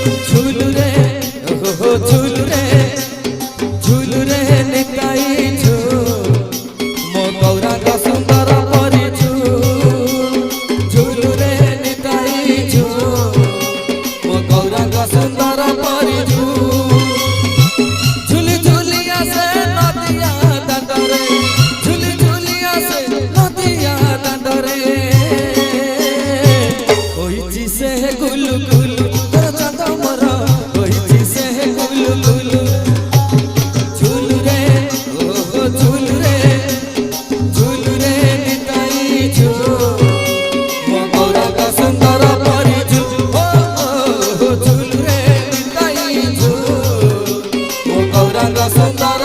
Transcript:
झूलू रे हो झूलू रे निताई झूल मो गौरांग सुंदर परी झूलू रे निताई झूल मो गौरांग सुंदर परी झूली झूलिया से नदिया दादरे झूली झूलिया से नदिया दादरे होई से गुलु गुलु सुंदर